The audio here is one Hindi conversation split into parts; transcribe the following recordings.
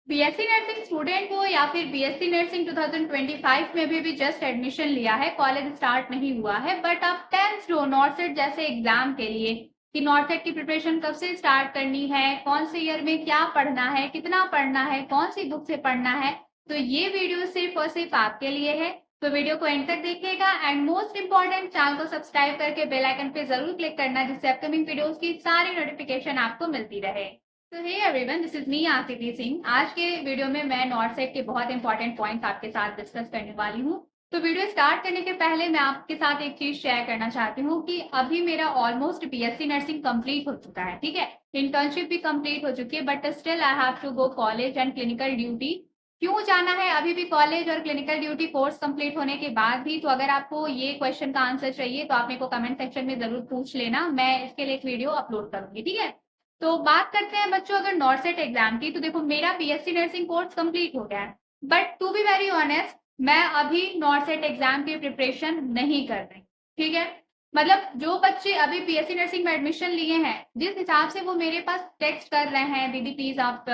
बीएससी नर्सिंग स्टूडेंट हो या फिर बीएससी नर्सिंग 2025 में भी जस्ट एडमिशन लिया है, कॉलेज स्टार्ट नहीं हुआ है, बट आप टेंस्ड हो नॉर्सेट जैसे एग्जाम के लिए कि नॉर्सेट की प्रिपरेशन कब से स्टार्ट करनी है, कौन से ईयर में क्या पढ़ना है, कितना पढ़ना है, कौन सी बुक से पढ़ना है, तो ये वीडियो सिर्फ और सिर्फ आपके लिए है। तो वीडियो को एंड तक देखिएगा एंड मोस्ट इंपॉर्टेंट, चैनल को सब्सक्राइब करके बेल आइकन पे जरूर क्लिक करना जिससे अपकमिंग वीडियोस की सारी नोटिफिकेशन आपको मिलती रहे। तो hey everyone, this is me Akriti Singh. आज के वीडियो में मैं नॉर्सेट के बहुत इंपॉर्टेंट पॉइंट्स आपके साथ डिस्कस करने वाली हूँ। तो वीडियो स्टार्ट करने के पहले मैं आपके साथ एक चीज शेयर करना चाहती हूँ कि अभी मेरा ऑलमोस्ट बीएससी नर्सिंग कंप्लीट हो चुका है, ठीक है। इंटर्नशिप भी कंप्लीट हो चुकी है, but still I have to go college and clinical duty. क्यों जाना है अभी भी कॉलेज और क्लिनिकल ड्यूटी कोर्स कंप्लीट होने के बाद भी? तो अगर आपको ये क्वेश्चन का आंसर चाहिए तो आप मेरे को कमेंट सेक्शन में जरूर पूछ लेना, मैं इसके लिए एक वीडियो अपलोड करूंगी, ठीक है। तो बात करते हैं बच्चों अगर नॉर्सेट एग्जाम की, तो देखो मेरा बीएससी नर्सिंग कोर्स कंप्लीट हो गया है, but to be very honest मैं अभी नॉर्सेट एग्जाम की प्रिपरेशन नहीं कर रही, ठीक है। मतलब जो बच्चे अभी बीएससी नर्सिंग में एडमिशन लिए हैं, जिस हिसाब से वो मेरे पास टेक्स्ट कर रहे हैं, दीदी प्लीज आप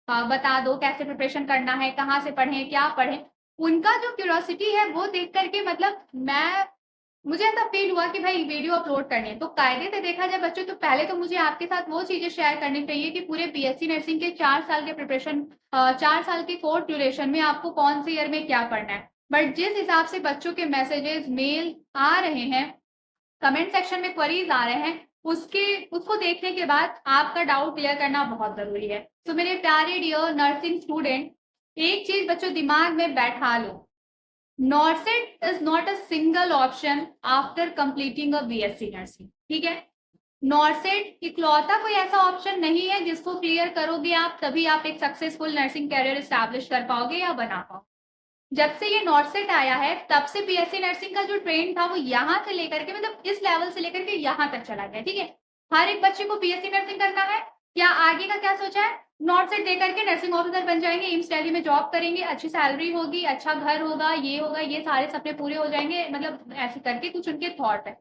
बता दो कैसे प्रिपरेशन करना है, कहाँ से पढ़ें, क्या पढ़ें, उनका जो क्यूरियोसिटी है वो देख करके मतलब मुझे ऐसा फील हुआ कि भाई वीडियो अपलोड करनी है। तो कायदे से देखा जाए बच्चों, तो पहले तो मुझे आपके साथ वो चीजें शेयर करनी चाहिए कि पूरे बीएससी नर्सिंग के 4 साल के प्रिपरेशन, 4 साल के कोर्स ड्यूरेशन में आपको कौन से ईयर में क्या पढ़ना है। बट जिस हिसाब से बच्चों के मैसेजेस मेल आ रहे हैं, कमेंट सेक्शन में क्वेरीज आ रहे हैं, उसको देखने के बाद आपका डाउट क्लियर करना बहुत जरूरी है। तो मेरे प्यारे डियर नर्सिंग स्टूडेंट, एक चीज बच्चों दिमाग में बैठा लो, NORCET is not a single option after completing a BSc nursing, ठीक है। नॉर्सेट इकलौता कोई ऐसा ऑप्शन नहीं है जिसको क्लियर करोगे आप तभी आप एक सक्सेसफुल नर्सिंग कैरियर स्टैब्लिश कर पाओगे या बना पाओगे। जब से ये नॉर्सेट आया है तब से बीएससी नर्सिंग का जो ट्रेंड था वो यहाँ से लेकर के मतलब इस लेवल से लेकर के यहाँ तक चला गया, ठीक है। हर एक बच्चे को बीएससी नर्सिंग करना है, क्या आगे का क्या सोचा है, नॉर्सेट दे करके नर्सिंग ऑफिसर बन जाएंगे, एम्स दिल्ली में जॉब करेंगे, अच्छी सैलरी होगी, अच्छा घर होगा, ये सारे सपने पूरे हो जाएंगे, मतलब ऐसे करके कुछ उनके थॉट है।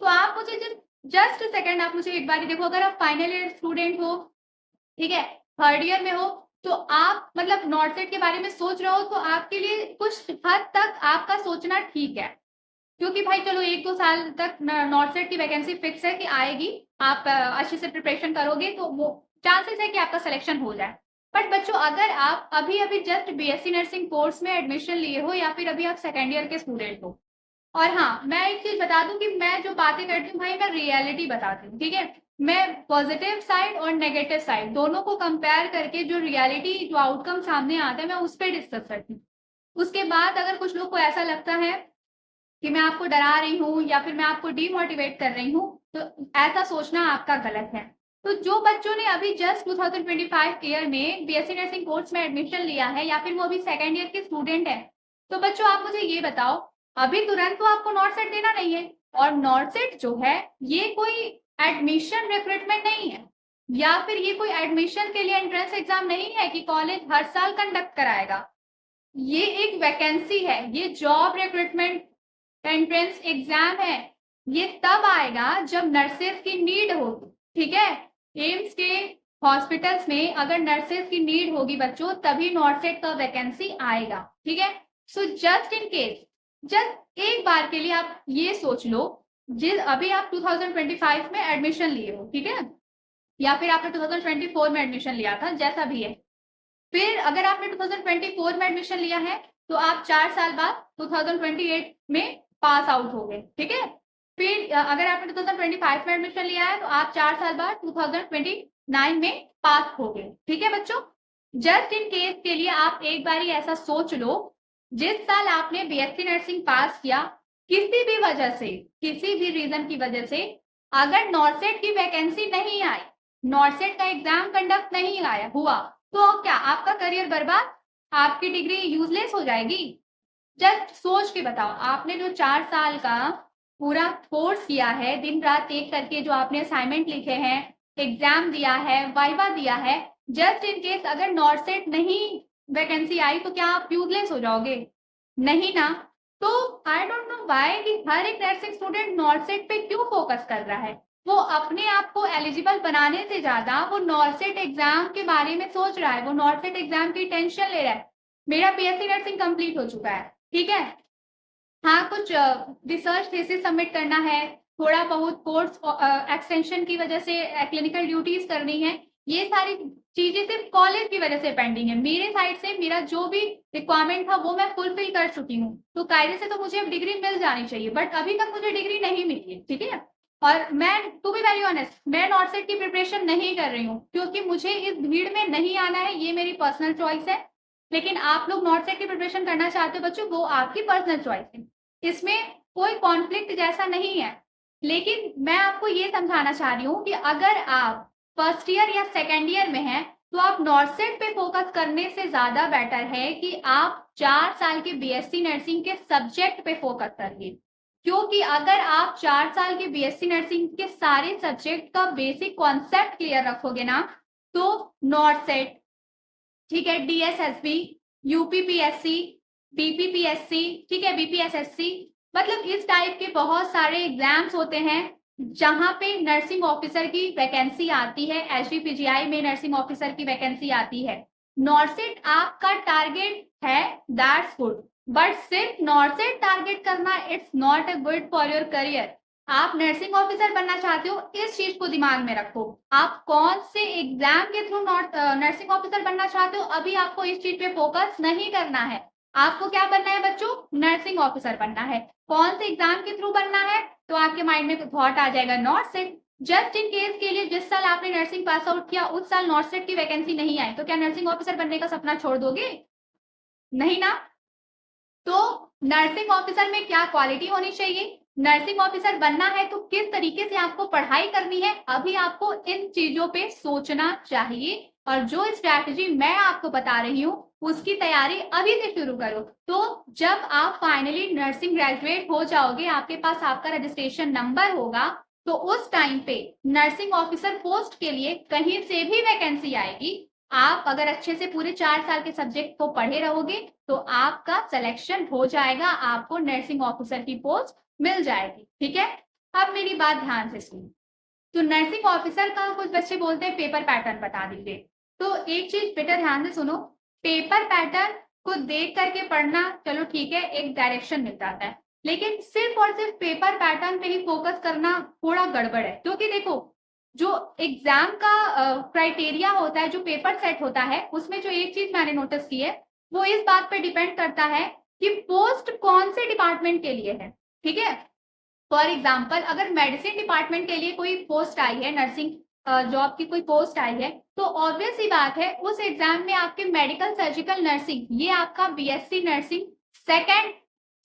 तो आप मुझे जस्ट सेकेंड आप मुझे एक बार देखो, अगर आप फाइनल ईयर स्टूडेंट हो, ठीक है, थर्ड ईयर में हो, तो आप मतलब नॉर्सेट के बारे में सोच रहे हो, तो आपके लिए कुछ हद तक आपका सोचना ठीक है, क्योंकि भाई चलो 1-2 साल तक नॉर्सेट की वैकेंसी फिक्स है कि आएगी, आप अच्छे से प्रिपरेशन करोगे तो वो चांसेस है कि आपका सिलेक्शन हो जाए। बट बच्चों अगर आप अभी अभी जस्ट बीएससी नर्सिंग कोर्स में एडमिशन लिए हो या फिर अभी आप सेकेंड ईयर के स्टूडेंट हो, और हाँ मैं एक चीज बता दूं कि मैं जो बातें करती हूँ भाई मैं रियलिटी बताती हूँ, ठीक है। मैं पॉजिटिव साइड और नेगेटिव साइड दोनों को कंपेयर करके जो रियलिटी जो आउटकम सामने आता है मैं उस पर डिस्कस करती हूँ। उसके बाद अगर कुछ लोग को ऐसा लगता है कि मैं आपको डरा रही हूँ या फिर मैं आपको डीमोटिवेट कर रही हूँ, तो ऐसा सोचना आपका गलत है। तो जो बच्चों ने अभी जस्ट 2025 ईयर में बीएससी नर्सिंग कोर्स में एडमिशन लिया है या फिर वो अभी सेकेंड ईयर के स्टूडेंट है, तो बच्चों आप मुझे ये बताओ, अभी तुरंत तो आपको नॉर्सेट देना नहीं है, और नॉर्सेट जो है ये कोई एडमिशन रिक्रूटमेंट नहीं है, या फिर ये कोई एडमिशन के लिए एंट्रेंस एग्जाम नहीं है कि कॉलेज हर साल कंडक्ट कराएगा। ये एक वैकेंसी है, ये जॉब रिक्रूटमेंट एंट्रेंस एग्जाम है। ये तब आएगा जब नर्सेस की नीड होगी, ठीक है। एम्स के हॉस्पिटल्स में अगर नर्सेस की नीड होगी बच्चों तभी नॉर्सेट का वैकेंसी आएगा, ठीक है। So just in case, just एक बार के लिए आप ये सोच लो, जिस अभी आप 2025 में एडमिशन लिए हो, ठीक है, या फिर आपने 2024 में एडमिशन लिया था, जैसा भी है, फिर अगर आपने 2024 में एडमिशन लिया है तो आप 4 साल बाद 2028 में पास आउट हो गए, ठीक है। फिर अगर आपने 2025 में एडमिशन लिया है तो आप 4 साल बाद 2029 में पास हो गए, ठीक है बच्चों। जस्ट इन केस के लिए आप एक बार ही ऐसा सोच लो, जिस साल आपने बीएससी नर्सिंग पास किया, किसी भी वजह से, किसी भी रीजन की वजह से अगर नॉर्सेट की वैकेंसी नहीं आई, नॉर्सेट का एग्जाम कंडक्ट नहीं आया हुआ, तो क्या आपका करियर बर्बाद, आपकी डिग्री यूजलेस हो जाएगी? जस्ट सोच के बताओ, आपने जो 4 साल का पूरा कोर्स किया है, दिन रात एक करके जो आपने असाइनमेंट लिखे हैं, एग्जाम दिया है, वाइवा दिया है, जस्ट इन केस अगर नॉर्सेट नहीं वैकेंसी आई तो क्या आप यूजलेस हो जाओगे? नहीं ना। तो आई डोंट नो व्हाई कि हर एक नर्सिंग स्टूडेंट नॉर्सेट पे क्यों फोकस कर रहा है। वो अपने आप को एलिजिबल बनाने से ज्यादा वो नॉर्सेट एग्जाम के बारे में सोच रहा है, वो नॉर्सेट एग्जाम की टेंशन ले रहा है। मेरा बीएससी नर्सिंग कंप्लीट हो चुका है, ठीक है, हाँ कुछ रिसर्च थीसिस सबमिट करना है, थोड़ा बहुत कोर्स एक्सटेंशन की वजह से क्लिनिकल ड्यूटीज करनी है, ये सारी चीजें सिर्फ कॉलेज की वजह से पेंडिंग है। मेरे साइड से मेरा जो भी रिक्वायरमेंट था वो मैं फुलफिल कर चुकी हूँ, तो कायदे से तो मुझे अब डिग्री मिल जानी चाहिए, बट अभी तक मुझे डिग्री नहीं मिली है, ठीक है। और मैं टू बी वेरी ऑनेस्ट, मैं नॉर्सेट की प्रिपरेशन नहीं कर रही हूँ क्योंकि मुझे इस भीड़ में नहीं आना है, ये मेरी पर्सनल चॉइस है। लेकिन आप लोग नॉर्सेट की प्रिपरेशन करना चाहते हो बच्चों, वो आपकी पर्सनल चॉइस है, इसमें कोई कॉन्फ्लिक्ट जैसा नहीं है। लेकिन मैं आपको ये समझाना चाह रही हूँ कि अगर आप फर्स्ट ईयर या सेकेंड ईयर में हैं तो आप नॉर्सेट पे फोकस करने से ज्यादा बेटर है कि आप 4 साल के बीएससी नर्सिंग के सब्जेक्ट पे फोकस करिए। क्योंकि अगर आप 4 साल के बीएससी नर्सिंग के सारे सब्जेक्ट का बेसिक कॉन्सेप्ट क्लियर रखोगे ना, तो नॉर्सेट, ठीक है, डीएसएसबी, यूपीपीएससी, बीपीपीएससी, ठीक है, बीपीएसएससी, मतलब इस टाइप के बहुत सारे एग्जाम्स होते हैं जहां पे नर्सिंग ऑफिसर की वैकेंसी आती है, एचडीपीजीआई में नर्सिंग ऑफिसर की वैकेंसी आती है। नॉर्सेट आपका टारगेट है, दैट्स गुड, बट सिर्फ नॉर्सेट टारगेट करना it's not a good for your career. आप नर्सिंग ऑफिसर बनना चाहते हो, इस चीज को दिमाग में रखो। आप कौन से एग्जाम के थ्रू नर्सिंग ऑफिसर बनना चाहते हो, अभी आपको इस चीज पे फोकस नहीं करना है। आपको क्या बनना है बच्चों, नर्सिंग ऑफिसर बनना है। कौन से एग्जाम के थ्रू बनना है, तो आपके माइंड में थॉट आ जाएगा नॉर्सेट। जस्ट इन केस के लिए जिस साल आपने नर्सिंग पास आउट किया उस साल नॉर्सेट की वैकेंसी नहीं आई, तो क्या नर्सिंग ऑफिसर बनने का सपना छोड़ दोगे? नहीं ना। तो नर्सिंग ऑफिसर में क्या क्वालिटी होनी चाहिए, नर्सिंग ऑफिसर बनना है तो किस तरीके से आपको पढ़ाई करनी है, अभी आपको इन चीजों पे सोचना चाहिए। और जो स्ट्रैटेजी मैं आपको बता रही हूँ उसकी तैयारी अभी से शुरू करो। तो जब आप फाइनली नर्सिंग ग्रेजुएट हो जाओगे, आपके पास आपका रजिस्ट्रेशन नंबर होगा, तो उस टाइम पे नर्सिंग ऑफिसर पोस्ट के लिए कहीं से भी वैकेंसी आएगी, आप अगर अच्छे से पूरे 4 साल के सब्जेक्ट को पढ़े रहोगे तो आपका सिलेक्शन हो जाएगा, आपको नर्सिंग ऑफिसर की पोस्ट मिल जाएगी, ठीक है। अब मेरी बात ध्यान से सुनो। तो नर्सिंग ऑफिसर का कुछ बच्चे बोलते हैं पेपर पैटर्न बता दीजिए, तो एक चीज बेटा ध्यान से सुनो, पेपर पैटर्न को देख करके पढ़ना चलो ठीक है, एक डायरेक्शन मिल जाता है, लेकिन सिर्फ और सिर्फ पेपर पैटर्न पे ही फोकस करना थोड़ा गड़बड़ है। क्योंकि देखो, जो एग्जाम का क्राइटेरिया होता है, जो पेपर सेट होता है, उसमें जो एक चीज मैंने नोटिस की है वो इस बात पे डिपेंड करता है कि पोस्ट कौन से डिपार्टमेंट के लिए है, ठीक है। फॉर एग्जाम्पल अगर मेडिसिन डिपार्टमेंट के लिए कोई पोस्ट आई है, नर्सिंग जॉब की कोई पोस्ट आई है, तो ऑब्वियस ही बात है उस एग्जाम में आपके मेडिकल सर्जिकल नर्सिंग, ये आपका BSc nursing second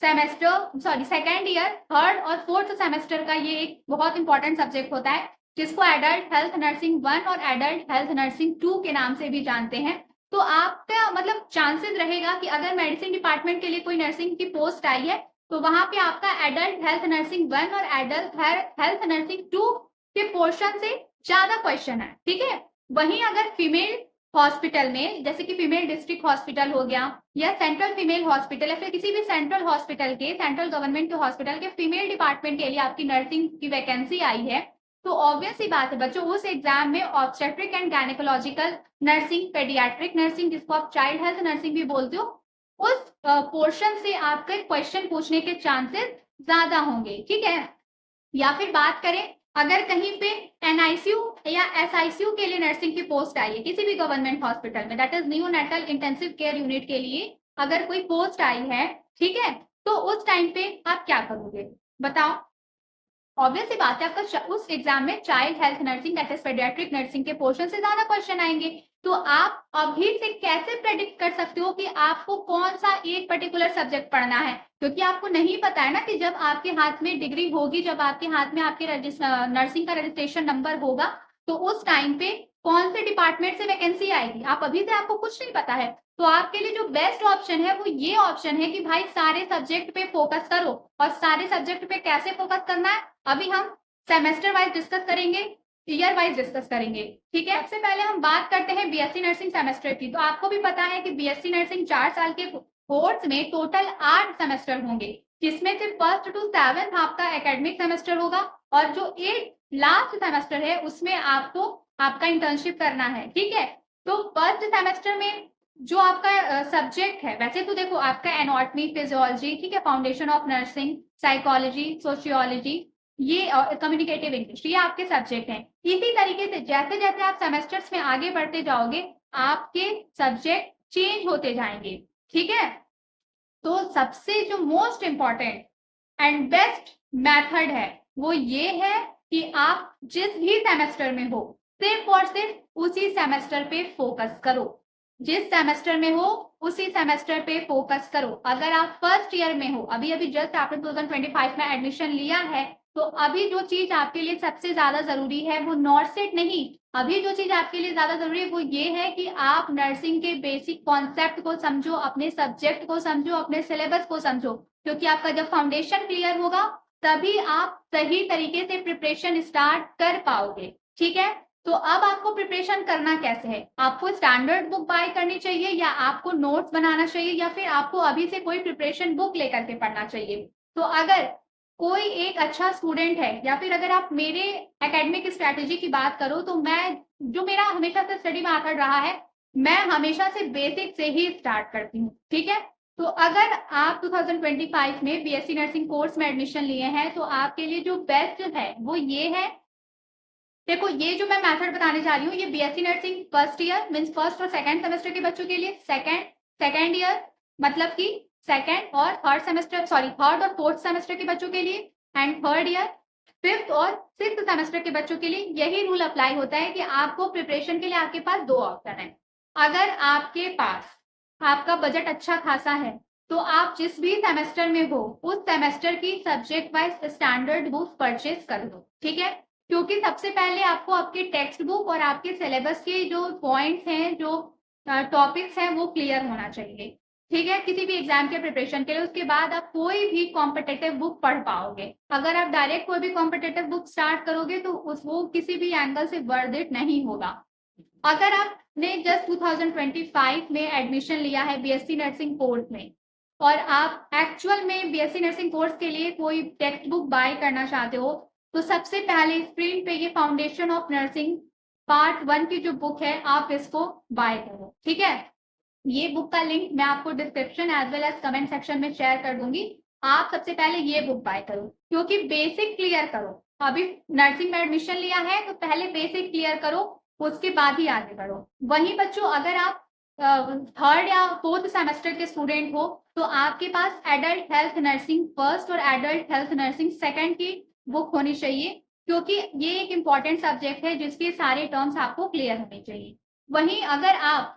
semester, sorry second year, third और फोर्थ सेमेस्टर का ये एक बहुत इंपॉर्टेंट सब्जेक्ट होता है, जिसको एडल्ट हेल्थ नर्सिंग 1 और एडल्ट हेल्थ नर्सिंग 2 के नाम से भी जानते हैं। तो आपका मतलब चांसेस रहेगा कि अगर मेडिसिन डिपार्टमेंट के लिए कोई नर्सिंग की पोस्ट आई है तो वहां पे आपका एडल्ट हेल्थ नर्सिंग 1 और एडल्ट हेल्थ नर्सिंग 2 के पोर्शन से ज्यादा क्वेश्चन है, ठीक है। वहीं अगर फीमेल हॉस्पिटल में, जैसे कि फीमेल डिस्ट्रिक्ट हॉस्पिटल हो गया या सेंट्रल फीमेल हॉस्पिटल या फिर किसी भी सेंट्रल हॉस्पिटल के, सेंट्रल गवर्नमेंट के हॉस्पिटल के फीमेल डिपार्टमेंट के लिए आपकी नर्सिंग की वैकेंसी आई है, तो ऑब्वियस ही बात है बच्चों, उस एग्जाम में obstetric and gynaecological nursing, paediatric nursing, जिसको आप चाइल्ड हेल्थ नर्सिंग भी बोलते हो, उस पोर्शन से आपके क्वेश्चन पूछने के चांसेस ज्यादा होंगे, ठीक है। या फिर बात करें अगर कहीं पे एनआईसीयू या एसआईसीयू के लिए नर्सिंग की पोस्ट आई है किसी भी गवर्नमेंट हॉस्पिटल में, that is neonatal intensive care unit के लिए अगर कोई पोस्ट आई है, ठीक है, तो उस टाइम पे आप क्या करोगे बताओ। ऑब्वियस ही बात है आपका उस एग्जाम में child health nursing that is paediatric nursing के पोर्शन से ज्यादा क्वेश्चन आएंगे। तो आप अभी से कैसे प्रेडिक्ट कर सकते हो कि आपको कौन सा एक पर्टिकुलर सब्जेक्ट पढ़ना है, क्योंकि आपको नहीं पता है ना कि जब आपके हाथ में डिग्री होगी, जब आपके हाथ में आपके नर्सिंग का रजिस्ट्रेशन नंबर होगा, तो उस टाइम पे कौन से डिपार्टमेंट से वैकेंसी आएगी, आप अभी से आपको कुछ नहीं पता है। तो आपके लिए जो बेस्ट ऑप्शन है वो ये ऑप्शन है कि भाई सारे सब्जेक्ट पे फोकस करो। और सारे सब्जेक्ट पे कैसे फोकस करना है अभी हम सेमेस्टर वाइज डिस्कस करेंगे, ईयर वाइज डिस्कस करेंगे, ठीक है। सबसे पहले हम बात करते हैं बीएससी नर्सिंग सेमेस्टर की। तो आपको भी पता है कि बीएससी नर्सिंग 4 साल के कोर्स में टोटल 8 सेमेस्टर होंगे, जिसमें से फर्स्ट टू 7th आपका एकेडमिक सेमेस्टर होगा और जो 8 लास्ट सेमेस्टर है उसमें आपको आपका इंटर्नशिप करना है, ठीक है। तो फर्स्ट सेमेस्टर में जो आपका सब्जेक्ट है, वैसे तो देखो आपका एनाटॉमी, फिजियोलॉजी, ठीक है, foundation of nursing, psychology, sociology, ये कम्युनिकेटिव इंग्लिश, ये आपके सब्जेक्ट हैं। इसी तरीके से जैसे जैसे आप सेमेस्टर्स में आगे बढ़ते जाओगे आपके सब्जेक्ट चेंज होते जाएंगे, ठीक है। तो सबसे जो most important and best method है वो ये है कि आप जिस भी सेमेस्टर में हो सिर्फ और सिर्फ उसी सेमेस्टर पे फोकस करो। जिस सेमेस्टर में हो उसी सेमेस्टर पे फोकस करो। अगर आप फर्स्ट ईयर में हो, अभी अभी जस्ट आपने 2025 में एडमिशन लिया है, तो अभी जो चीज आपके लिए सबसे ज्यादा जरूरी है वो नॉर्सेट नहीं, अभी जो चीज आपके लिए ज्यादा जरूरी है वो ये है कि आप नर्सिंग के बेसिक कॉन्सेप्ट को समझो, अपने सब्जेक्ट को समझो, अपने सिलेबस को समझो, क्योंकि आपका जब फाउंडेशन क्लियर होगा तभी आप सही तरीके से प्रिपरेशन स्टार्ट कर पाओगे, ठीक है। तो अब आपको प्रिपरेशन करना कैसे है, आपको स्टैंडर्ड बुक बाय करनी चाहिए या आपको नोट्स बनाना चाहिए या फिर आपको अभी से कोई प्रिपरेशन बुक लेकर के पढ़ना चाहिए। तो अगर कोई एक अच्छा स्टूडेंट है या फिर अगर आप मेरे एकेडमिक स्ट्रेटेजी की बात करो तो मैं जो मेरा हमेशा से स्टडी मेथड रहा है, मैं हमेशा से बेसिक से ही स्टार्ट करती हूँ, ठीक है। तो अगर आप 2025 में बीएससी नर्सिंग कोर्स में एडमिशन लिए हैं तो आपके लिए जो बेस्ट है वो ये है, देखो ये जो मैं मेथड बताने जा रही हूँ ये BSc nursing first year means first और सेकंड सेमेस्टर के बच्चों के लिए, सेकंड ईयर मतलब कि सेकंड और थर्ड सेमेस्टर, सॉरी थर्ड और फोर्थ सेमेस्टर के बच्चों के लिए, एंड थर्ड ईयर, फिफ्थ और सिक्स्थ सेमेस्टर के बच्चों के लिए यही रूल अप्लाई होता है कि आपको प्रिपरेशन के लिए आपके पास दो ऑप्शन है। अगर आपके पास आपका बजट अच्छा खासा है तो आप जिस भी सेमेस्टर में हो उस सेमेस्टर की subject wise standard book purchase कर दो, ठीक है। क्योंकि सबसे पहले आपको आपके टेक्स्ट बुक और आपके सिलेबस के जो पॉइंट्स हैं, जो टॉपिक्स हैं वो क्लियर होना चाहिए, ठीक है, किसी भी एग्जाम के प्रिपरेशन के लिए। उसके बाद आप कोई भी कॉम्पिटेटिव बुक पढ़ पाओगे। अगर आप डायरेक्ट कोई भी कॉम्पिटेटिव बुक स्टार्ट करोगे तो वो किसी भी एंगल से वर्थ इट नहीं होगा। अगर आपने जस्ट 2025 में एडमिशन लिया है बीएससी नर्सिंग कोर्स में और आप एक्चुअल में बीएससी नर्सिंग कोर्स के लिए कोई टेक्स्ट बुक बाय करना चाहते हो तो सबसे पहले स्क्रीन पे ये फाउंडेशन ऑफ नर्सिंग पार्ट 1 की जो बुक है आप इसको बाय करो, ठीक है। ये बुक का लिंक मैं आपको description as well as comment section में शेयर कर दूंगी। आप सबसे पहले ये बुक बाय करो क्योंकि बेसिक क्लियर करो। अभी नर्सिंग में एडमिशन लिया है तो पहले बेसिक क्लियर करो, उसके बाद ही आगे बढ़ो। वहीं बच्चों अगर आप थर्ड या फोर्थ सेमेस्टर के स्टूडेंट हो तो आपके पास एडल्ट हेल्थ नर्सिंग फर्स्ट और एडल्ट हेल्थ नर्सिंग सेकंड की बुक होनी चाहिए, क्योंकि ये एक इम्पॉर्टेंट सब्जेक्ट है जिसके सारे टर्म्स आपको क्लियर होने चाहिए। वहीं अगर आप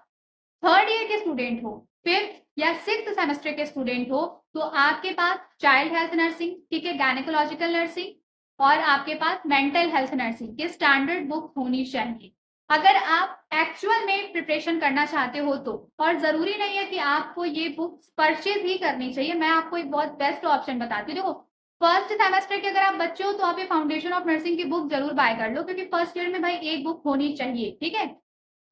थर्ड ईयर के स्टूडेंट हो, फिफ्थ या सिक्स्थ सेमेस्टर के स्टूडेंट हो तो आपके पास चाइल्ड हेल्थ नर्सिंग, ठीक है, गायनेकोलॉजिकल नर्सिंग और आपके पास मेंटल हेल्थ नर्सिंग की स्टैंडर्ड बुक होनी चाहिए। अगर आप एक्चुअल में प्रिपरेशन करना चाहते हो तो, और जरूरी नहीं है कि आपको ये बुक परचेज ही करनी चाहिए, मैं आपको एक बहुत बेस्ट ऑप्शन बताती हूँ। देखो फर्स्ट सेमेस्टर के अगर आप बच्चे हो तो आप ये फाउंडेशन ऑफ नर्सिंग की बुक जरूर बाय कर लो क्योंकि फर्स्ट ईयर में भाई एक बुक होनी चाहिए, ठीक है।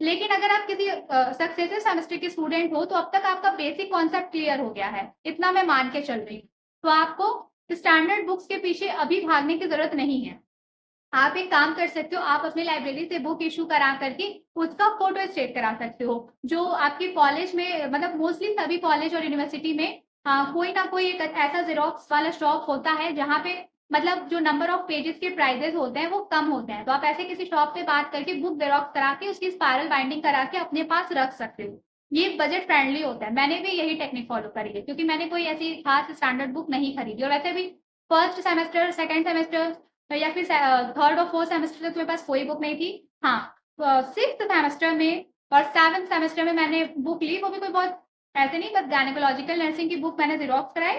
लेकिन अगर आप किसी सक्सेसिव सेमेस्टर के स्टूडेंट हो तो अब तक आपका बेसिक कॉन्सेप्ट क्लियर हो गया है, इतना मैं मान के चल रही हूँ, तो आपको स्टैंडर्ड बुक्स के पीछे अभी भागने की जरूरत नहीं है। आप एक काम कर सकते हो, आप अपने लाइब्रेरी से बुक इशू करा करके उसका फोटो स्टेट करा सकते हो। जो आपके कॉलेज में मतलब मोस्टली सभी कॉलेज और यूनिवर्सिटी में कोई ना कोई एक ऐसा जेरोक्स वाला शॉप होता है जहाँ पे मतलब जो नंबर ऑफ पेजेस के प्राइजेस होते हैं वो कम होते हैं, तो आप ऐसे किसी शॉप पे बात करके बुक जेरोक्स करा के उसकी स्पायरल बाइंडिंग करा के अपने पास रख सकते हो। ये बजट फ्रेंडली होता है, मैंने भी यही टेक्निक फॉलो करी है क्योंकि मैंने कोई ऐसी खास स्टैंडर्ड बुक नहीं खरीदी। और वैसे भी फर्स्ट सेमेस्टर, सेकेंड सेमेस्टर या फिर थर्ड और फोर्थ सेमेस्टर तक मेरे पास कोई बुक नहीं थी। हाँ सिक्स्थ सेमेस्टर में और सेवंथ सेमेस्टर में मैंने बुक ली, वो भी कोई बहुत ऐसे नहीं, बस गायनेकोलॉजिकल नर्सिंग की बुक मैंने जेरोक्स कराई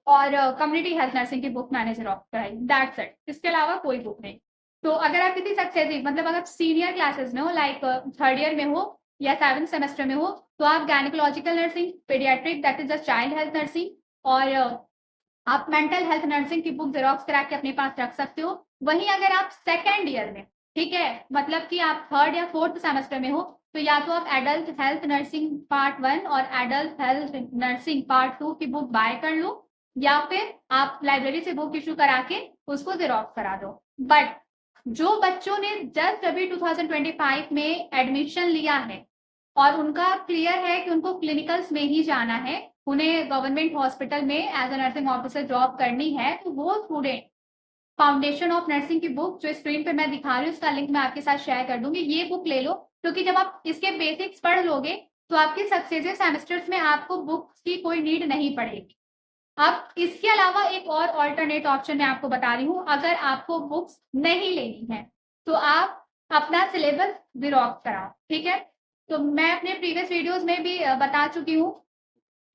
और कम्युनिटी हेल्थ नर्सिंग की बुक मैंने जेरोक्स कराई, दैट्स इट, इसके अलावा कोई बुक नहीं। तो अगर आप किसी सक्सेसिव मतलब अगर सीनियर क्लासेस में हो लाइक थर्ड ईयर में हो या सेवंथ सेमेस्टर में हो तो आप gynaecological nursing, paediatric that is the child health nursing और आप मेंटल हेल्थ नर्सिंग की बुक जेरोक्स करा के अपने पास रख सकते हो। वहीं अगर आप सेकेंड ईयर में, ठीक है, मतलब कि आप थर्ड या फोर्थ सेमेस्टर में हो तो या तो आप एडल्ट हेल्थ नर्सिंग पार्ट 1 और एडल्ट हेल्थ नर्सिंग पार्ट 2 की बुक बाय कर लो या फिर आप लाइब्रेरी से बुक इशू करा के उसको जेरोक्स करा दो। बट जो बच्चों ने जस्ट अभी 2025 में एडमिशन लिया है और उनका क्लियर है कि उनको क्लिनिकल्स में ही जाना है, उन्हें गवर्नमेंट हॉस्पिटल में as a nursing officer job करनी है, तो वो स्टूडेंट फाउंडेशन ऑफ नर्सिंग की बुक जो स्क्रीन पे मैं दिखा रही हूँ, उसका लिंक मैं आपके साथ शेयर कर दूंगी। ये बुक ले लो, क्योंकि जब आप इसके बेसिक्स पढ़ लोगे तो आपके सक्सेसिव सेमेस्टर्स में आपको बुक्स की कोई नीड नहीं पड़ेगी। अब इसके अलावा एक और ऑल्टरनेट ऑप्शन मैं आपको बता रही हूँ। अगर आपको बुक्स नहीं लेनी है तो आप अपना सिलेबस जेरॉक्स कराओ, ठीक है। तो मैं अपने प्रीवियस वीडियोस में भी बता चुकी हूँ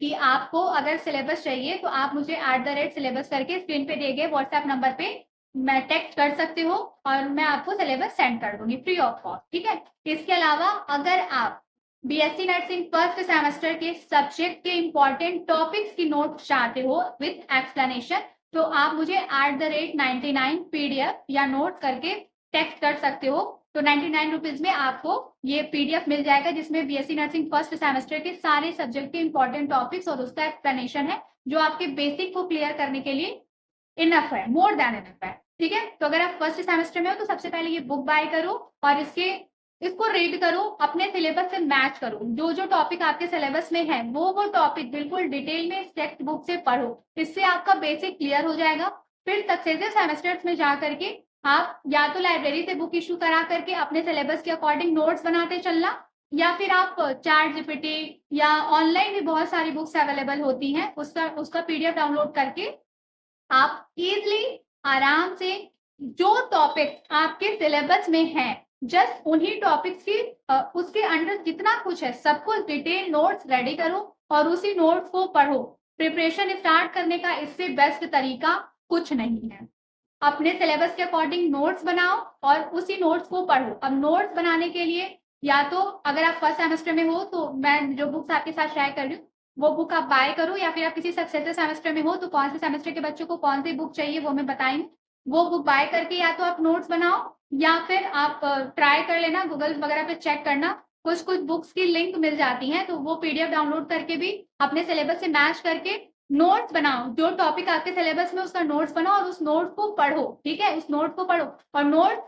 कि आपको अगर सिलेबस चाहिए तो आप मुझे @syllabus करके स्क्रीन पे दिए गए व्हाट्सएप नंबर पे मैं टेक्स्ट कर सकते हो और मैं आपको सिलेबस सेंड कर दूंगी फ्री ऑफ कॉस्ट, ठीक है। इसके अलावा अगर आप बीएससी नर्सिंग फर्स्ट सेमेस्टर के सब्जेक्ट के इंपॉर्टेंट टॉपिक्स की नोट चाहते हो विद एक्सप्लेनेशन, तो आप मुझे @99 PDF या नोट करके टेक्स्ट कर सकते हो। तो 99 रुपीज में आपको ये PDF मिल जाएगा, जिसमें बीएससी नर्सिंग फर्स्ट सेमेस्टर के सारे सब्जेक्ट के इंपॉर्टेंट टॉपिक्स और उसका एक्सप्लेनेशन है, जो आपके बेसिक को क्लियर करने के लिए इनफ है, मोर देन इनफ है, ठीक है। तो अगर आप फर्स्ट सेमेस्टर में हो तो सबसे पहले ये बुक बाय करो और इसको रीड करो, अपने सिलेबस से मैच करो। जो जो टॉपिक आपके सिलेबस में है वो टॉपिक बिल्कुल डिटेल में टेक्स्ट बुक से पढ़ो, इससे आपका बेसिक क्लियर हो जाएगा। फिर सक्सेसिव सेमेस्टर्स में जा करके आप या तो लाइब्रेरी से बुक इशू करा करके अपने सिलेबस के अकॉर्डिंग नोट्स बनाते चलना, या फिर आप ChatGPT या ऑनलाइन भी बहुत सारी बुक्स अवेलेबल होती हैं, उसका PDF डाउनलोड करके आप इजली आराम से जो टॉपिक आपके सिलेबस में है जस्ट उन्हीं टॉपिक्स की उसके अंडर जितना कुछ है सब कुछ डिटेल नोट्स रेडी करो और उसी नोट्स को पढ़ो। प्रिपरेशन स्टार्ट करने का इससे बेस्ट तरीका कुछ नहीं है। अपने सिलेबस के अकॉर्डिंग नोट्स बनाओ और उसी नोट्स को पढ़ो। अब नोट्स बनाने के लिए या तो अगर आप फर्स्ट सेमेस्टर में हो तो मैं जो बुक्स आपके साथ शेयर कर रही हूँ वो बुक आप बाय करो, या फिर आप किसी सक्सेसिव सेमेस्टर में हो तो कौन से सेमेस्टर के बच्चों को कौन सी बुक चाहिए वो मैं बताएंगी। वो बुक बाय करके या तो आप नोट्स बनाओ या फिर आप ट्राई कर लेना, गूगल वगैरह पे चेक करना, कुछ बुक्स की लिंक मिल जाती है, तो वो PDF डाउनलोड करके भी अपने सिलेबस से मैच करके नोट्स बनाओ। जो टॉपिक आपके सिलेबस में उसका नोट्स बनाओ और उस नोट को पढ़ो, ठीक है। उस नोट को पढ़ो और नोट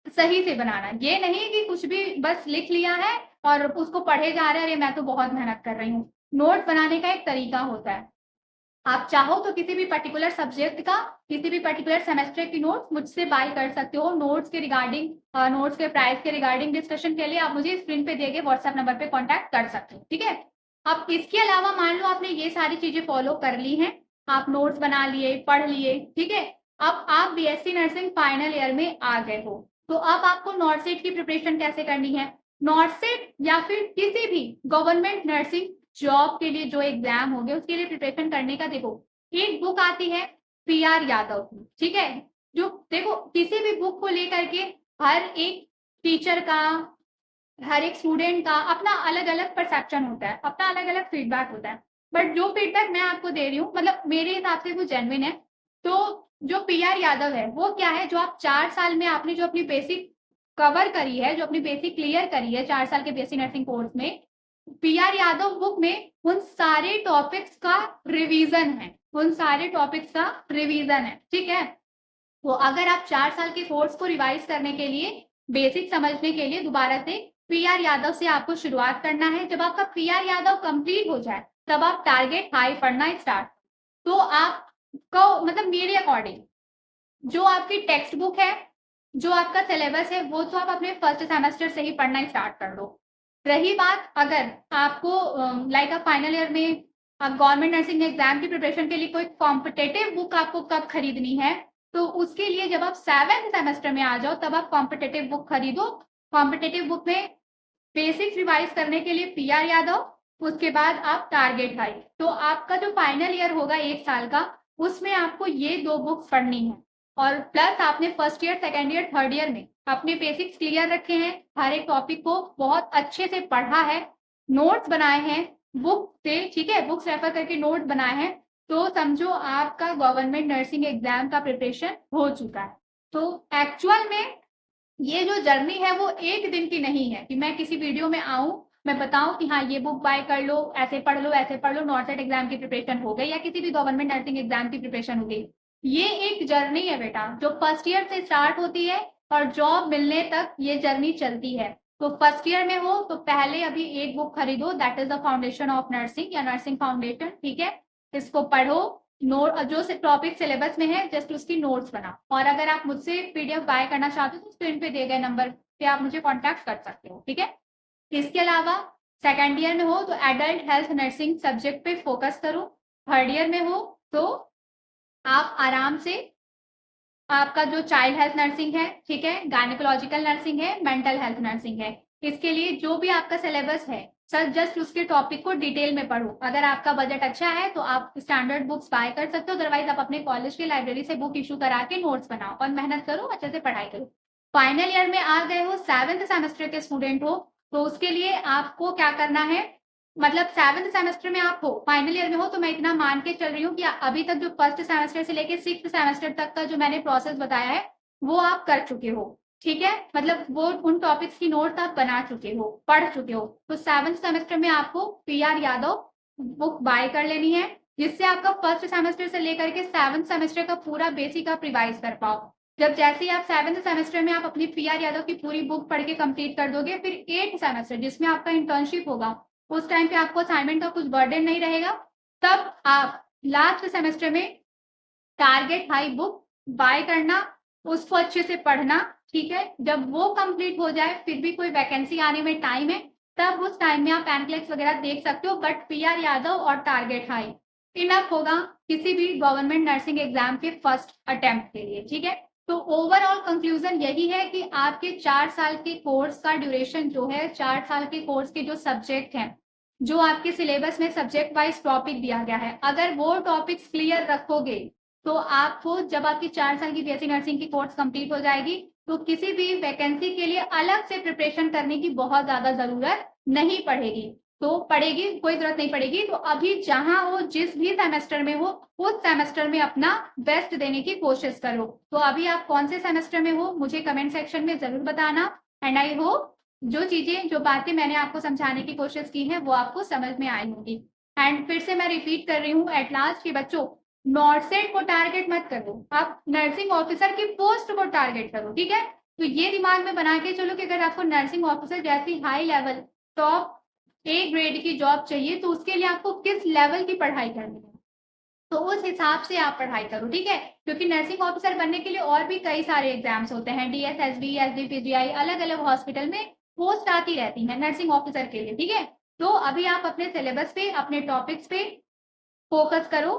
सही से बनाना, ये नहीं कि कुछ भी बस लिख लिया है और उसको पढ़े जा रहे हैं, अरे मैं तो बहुत मेहनत कर रही हूँ। नोट बनाने का एक तरीका होता है। आप चाहो तो किसी भी पर्टिकुलर सब्जेक्ट का किसी भी पर्टिकुलर सेमेस्टर की नोट्स मुझसे बाय कर सकते हो। नोट्स के रिगार्डिंग नोट्स के प्राइस के रिगार्डिंग डिस्कशन के लिए आप मुझे स्क्रीन पे दिए गए व्हाट्सएप नंबर पे कांटेक्ट कर सकते हो, ठीक है। अब इसके अलावा मान लो आपने ये सारी चीजें फॉलो कर ली हैं, आप नोट्स बना लिए, पढ़ लिए, ठीक है। अब आप बीएससी नर्सिंग फाइनल ईयर में आ गए हो, तो अब आपको नॉर्सेट की प्रिपरेशन कैसे करनी है। नॉर्सेट या फिर किसी भी गवर्नमेंट नर्सिंग जॉब के लिए जो एग्जाम होंगे उसके लिए प्रिपरेशन करने का देखो एक बुक आती है PR यादव की, ठीक है। जो देखो किसी भी बुक को लेकर के हर एक टीचर का हर एक स्टूडेंट का अपना अलग अलग परसेप्शन होता है, अपना अलग अलग फीडबैक होता है, बट जो फीडबैक मैं आपको दे रही हूँ मतलब मेरे हिसाब से वो जेन्युइन है। तो जो PR यादव है वो क्या है, जो आप 4 साल में आपने जो अपनी बेसिक कवर करी है, जो अपनी बेसिक क्लियर करी है 4 साल के बीएससी नर्सिंग कोर्स में, PR यादव बुक में उन सारे टॉपिक्स का रिवीजन है, उन सारे टॉपिक्स का रिवीजन है, ठीक है। तो अगर आप 4 साल के कोर्स को रिवाइज करने के लिए बेसिक समझने के लिए दोबारा से PR यादव से आपको शुरुआत करना है। जब आपका PR यादव कंप्लीट हो जाए तब आप टारगेट हाई पढ़ना स्टार्ट। तो आपको मतलब मेरे अकॉर्डिंग जो आपकी टेक्स्ट बुक है, जो आपका सिलेबस है, वो तो आप अपने फर्स्ट सेमेस्टर से ही पढ़ना स्टार्ट कर दो। रही बात अगर आपको लाइक आप फाइनल ईयर में आप गवर्नमेंट नर्सिंग एग्जाम की प्रिपरेशन के लिए कोई कॉम्पिटेटिव बुक आपको कब खरीदनी है, तो उसके लिए जब आप 7th सेमेस्टर में आ जाओ तब आप कॉम्पिटेटिव बुक खरीदो। कॉम्पिटेटिव बुक में बेसिक्स रिवाइज करने के लिए PR यादव, उसके बाद आप टारगेट हाई। तो आपका जो फाइनल ईयर होगा 1 साल का, उसमें आपको ये 2 बुक्स पढ़नी है और प्लस आपने first year, second year, third year में अपने बेसिक्स क्लियर रखे हैं, हर एक टॉपिक को बहुत अच्छे से पढ़ा है, नोट्स बनाए हैं बुक से, ठीक है, बुक्स रेफर करके नोट बनाए हैं, तो समझो आपका गवर्नमेंट नर्सिंग एग्जाम का प्रिपरेशन हो चुका है। तो एक्चुअल में ये जो जर्नी है वो एक दिन की नहीं है कि मैं किसी वीडियो में आऊं, मैं बताऊं कि हाँ ये बुक बाय कर लो, ऐसे पढ़ लो, ऐसे पढ़ लो, नॉर्सेट एग्जाम की प्रिपरेशन हो गई या किसी भी गवर्नमेंट नर्सिंग एग्जाम की प्रिपरेशन हो गई। ये एक जर्नी है बेटा, जो फर्स्ट ईयर से स्टार्ट होती है और जॉब मिलने तक ये जर्नी चलती है। तो फर्स्ट ईयर में हो तो पहले अभी एक बुक खरीदो, that is the foundation of nursing या नर्सिंग फाउंडेशन, ठीक है। इसको पढ़ो, नोट जो टॉपिक सिलेबस में है जस्ट उसकी नोट्स बनाओ। और अगर आप मुझसे पीडीएफ बाय करना चाहते हो तो स्क्रीन पे दिए गए नंबर पे आप मुझे कॉन्टैक्ट कर सकते हो, ठीक है। इसके अलावा सेकेंड ईयर में हो तो एडल्ट हेल्थ नर्सिंग सब्जेक्ट पे फोकस करो। थर्ड ईयर में हो तो आप आराम से आपका जो चाइल्ड हेल्थ नर्सिंग है, ठीक है, गायनेकोलॉजिकल नर्सिंग है, मेंटल हेल्थ नर्सिंग है, इसके लिए जो भी आपका सिलेबस है सर जस्ट उसके टॉपिक को डिटेल में पढ़ो। अगर आपका बजट अच्छा है तो आप स्टैंडर्ड बुक्स बाय कर सकते हो, अदरवाइज आप अपने कॉलेज की लाइब्रेरी से बुक इशू करा के नोट्स बनाओ और मेहनत करो, अच्छे से पढ़ाई करो। फाइनल ईयर में आ गए हो, 7th सेमेस्टर के स्टूडेंट हो, तो उसके लिए आपको क्या करना है, मतलब 7th सेमेस्टर में आप हो, फाइनल ईयर में हो, तो मैं इतना मान के चल रही हूँ कि अभी तक जो फर्स्ट सेमेस्टर से लेके 6th सेमेस्टर तक का जो मैंने प्रोसेस बताया है वो आप कर चुके हो, ठीक है। मतलब वो उन टॉपिक्स की नोट्स आप बना चुके हो, पढ़ चुके हो। तो 7th सेमेस्टर में आपको पीआर यादव बुक बाय कर लेनी है, जिससे आपका फर्स्ट सेमेस्टर से लेकर के 7th सेमेस्टर का पूरा बेसिक आप रिवाइज कर पाओ। जब जैसे ही आप 7th सेमेस्टर में आप अपनी पीआर यादव की पूरी बुक पढ़ के कंप्लीट कर दोगे, फिर 8th सेमेस्टर जिसमें आपका इंटर्नशिप होगा, उस टाइम पे आपको असाइनमेंट का कुछ बर्डन नहीं रहेगा, तब आप लास्ट सेमेस्टर में टारगेट हाई बुक बाय करना, उसको अच्छे से पढ़ना, ठीक है। जब वो कंप्लीट हो जाए, फिर भी कोई वैकेंसी आने में टाइम है, तब उस टाइम में आप एनक्लेक्स वगैरह देख सकते हो, बट पीआर यादव और टारगेट हाई इनफ होगा किसी भी गवर्नमेंट नर्सिंग एग्जाम के फर्स्ट अटेम्प्ट के लिए, ठीक है। तो ओवरऑल कंक्लूजन यही है कि आपके 4 साल के कोर्स का ड्यूरेशन जो है, 4 साल के कोर्स के जो सब्जेक्ट हैं, जो आपके सिलेबस में सब्जेक्ट वाइज टॉपिक दिया गया है, अगर वो टॉपिक्स क्लियर रखोगे तो आपको जब आपकी 4 साल की बीएससी नर्सिंग की कोर्स कंप्लीट हो जाएगी तो किसी भी वैकेंसी के लिए अलग से प्रिपरेशन करने की बहुत ज्यादा जरूरत नहीं पड़ेगी। तो पड़ेगी, कोई जरूरत नहीं पड़ेगी। तो अभी जहां हो, जिस भी सेमेस्टर में हो, उस सेमेस्टर में अपना बेस्ट देने की कोशिश करो। तो अभी आप कौन से सेमेस्टर में हो मुझे कमेंट सेक्शन में जरूर बताना। एंड आई होप जो चीजें, जो बातें मैंने आपको समझाने की कोशिश की है वो आपको समझ में आई होगी। एंड फिर से मैं रिपीट कर रही हूँ एट लास्ट कि बच्चों, नॉर्सेट को टारगेट मत करो, आप नर्सिंग ऑफिसर की पोस्ट को टारगेट करो, ठीक है। तो ये दिमाग में बना के चलो कि अगर आपको नर्सिंग ऑफिसर जैसी high level top A grade की जॉब चाहिए तो उसके लिए आपको किस लेवल की पढ़ाई करनी है, तो उस हिसाब से आप पढ़ाई करो, ठीक है। क्योंकि नर्सिंग ऑफिसर बनने के लिए और भी कई सारे एग्जाम्स होते हैं, डीएसएसबी, एसडीपीजीआई, अलग अलग हॉस्पिटल में पोस्ट आती रहती है नर्सिंग ऑफिसर के लिए, ठीक है। तो अभी आप अपने सिलेबस पे, अपने टॉपिक्स पे फोकस करो,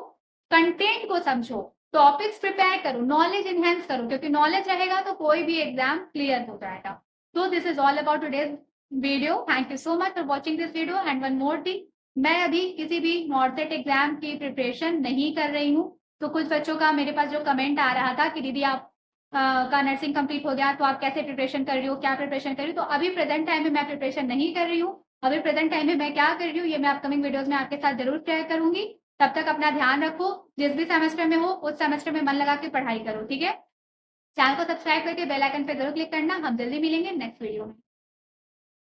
कंटेंट को समझो, टॉपिक्स प्रिपेयर करो, नॉलेज इनहेंस करो, क्योंकि नॉलेज रहेगा तो कोई भी एग्जाम क्लियर हो जाएगा। तो this is all about today's video. Thank you so much for watching this video. And one more thing, मैं अभी किसी भी नॉर्सेट एग्जाम की प्रिपरेशन नहीं कर रही हूँ। तो कुछ बच्चों का मेरे पास जो कमेंट आ रहा था कि दीदी आप का नर्सिंग कंप्लीट हो गया तो आप कैसे प्रिपरेशन कर रही हो, क्या प्रिपरेशन कर रही हो। तो अभी प्रेजेंट टाइम में मैं प्रिपरेशन नहीं कर रही हूँ। अभी प्रेजेंट टाइम में मैं क्या कर रही हूँ ये मैं अपकमिंग वीडियोज में आपके साथ जरूर शेयर करूंगी। तब तक अपना ध्यान रखो, जिस भी सेमेस्टर में हो उस सेमेस्टर में मन लगा के पढ़ाई करो, ठीक है। चैनल को सब्सक्राइब करके बेल आइकन पे जरूर क्लिक करना। हम जल्दी मिलेंगे नेक्स्ट वीडियो में।